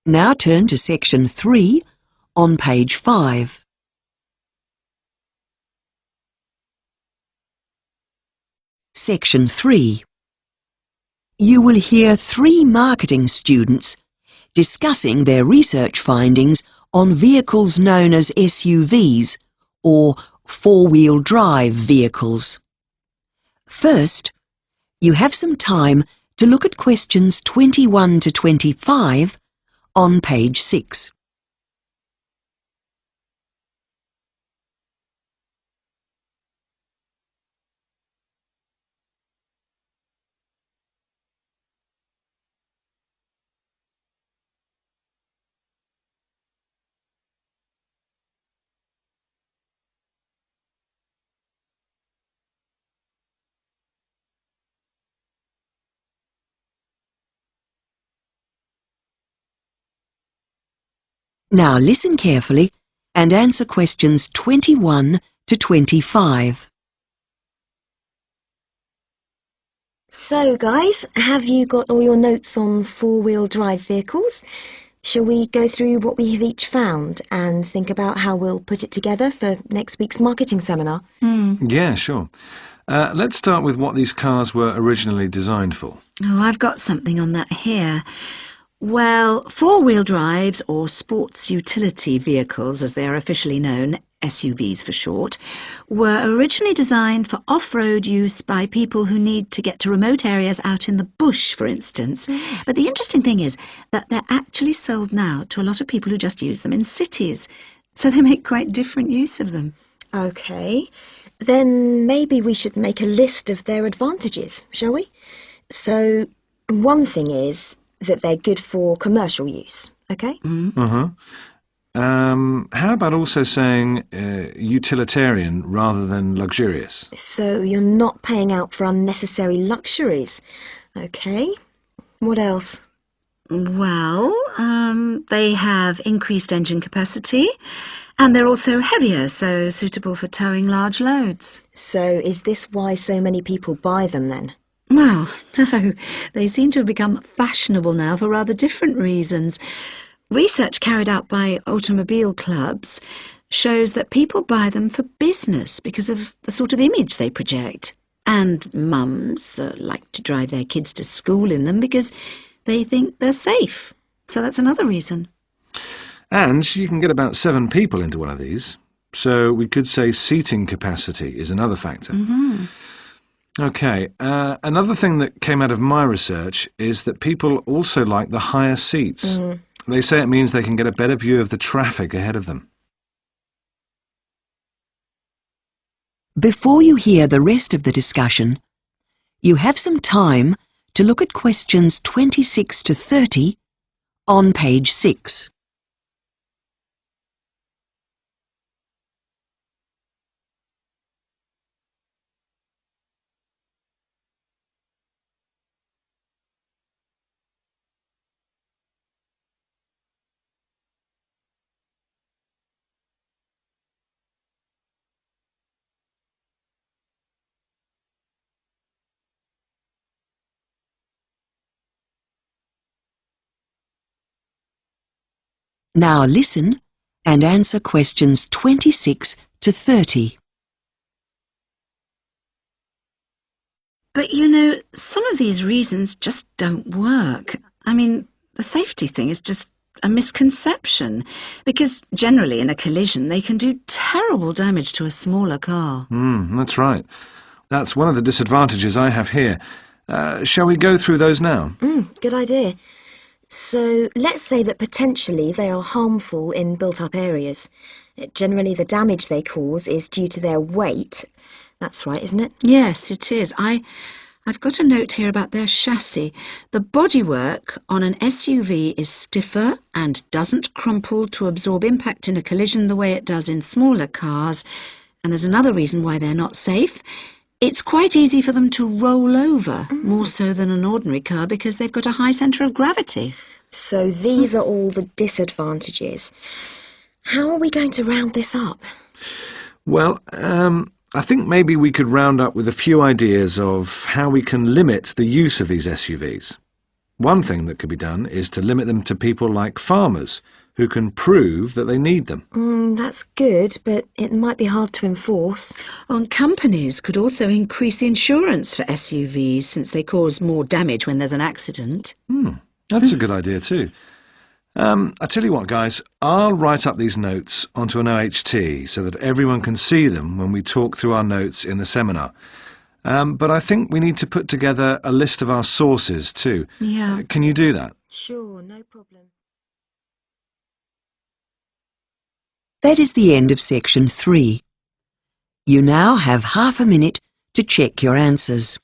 Now turn to section 3 on page 5. Section 3. You will hear 3 marketing students discussing their research findings on vehicles known as SUVs, or four-wheel drive vehicles. First, you have some time to look at questions 21 to 25 on page 6. Now listen carefully and answer questions 21 to 25. So guys, have you got all your notes on four-wheel drive vehicles? Shall we go through what we have each found and think about how we'll put it together for next week's marketing seminar? Yeah, sure. Let's start with what these cars were originally designed for. Oh, I've got something on that here. Well, four-wheel drives, or sports utility vehicles as they are officially known, SUVs for short, were originally designed for off-road use by people who need to get to remote areas out in the bush, for instance. But the interesting thing is that they're actually sold now to a lot of people who just use them in cities, so they make quite different use of them. Okay, then maybe we should make a list of their advantages, shall we? So, one thing is that they're good for commercial use, okay? How about also saying utilitarian rather than luxurious? So you're not paying out for unnecessary luxuries. Okay, what else? Well, they have increased engine capacity, and they're also heavier, so suitable for towing large loads. So is this why so many people buy them then? Well, no, they seem to have become fashionable now for rather different reasons. Research carried out by automobile clubs shows that people buy them for business because of the sort of image they project. And mums like to drive their kids to school in them because they think they're safe. So that's another reason. And you can get about 7 people into one of these. So we could say seating capacity is another factor. Okay, another thing that came out of my research is that people also like the higher seats. They say it means they can get a better view of the traffic ahead of them. Before you hear the rest of the discussion, you have some time to look at questions 26 to 30 on page 6. Now listen and answer questions 26 to 30. But you know, some of these reasons just don't work. I mean, the safety thing is just a misconception, because generally in a collision they can do terrible damage to a smaller car. That's right. That's one of the disadvantages I have here. Shall we go through those now? Good idea. So let's say that potentially they are harmful in built-up areas. Generally the damage they cause is due to their weight. That's right, isn't it? Yes, it is. I've got a note here about their chassis. The bodywork on an SUV is stiffer and doesn't crumple to absorb impact in a collision the way it does in smaller cars. And there's another reason why they're not safe. It's quite easy for them to roll over, more so than an ordinary car, because they've got a high centre of gravity. So these are all the disadvantages. How are we going to round this up? Well, I think maybe we could round up with a few ideas of how we can limit the use of these SUVs. One thing that could be done is to limit them to people like farmers, who can prove that they need them. That's good, but it might be hard to enforce. And companies could also increase the insurance for SUVs since they cause more damage when there's an accident. That's a good idea too. I tell you what, guys, I'll write up these notes onto an OHT so that everyone can see them when we talk through our notes in the seminar. But I think we need to put together a list of our sources too. Yeah. Can you do that? Sure, no problem. That is the end of section 3. You now have half a minute to check your answers.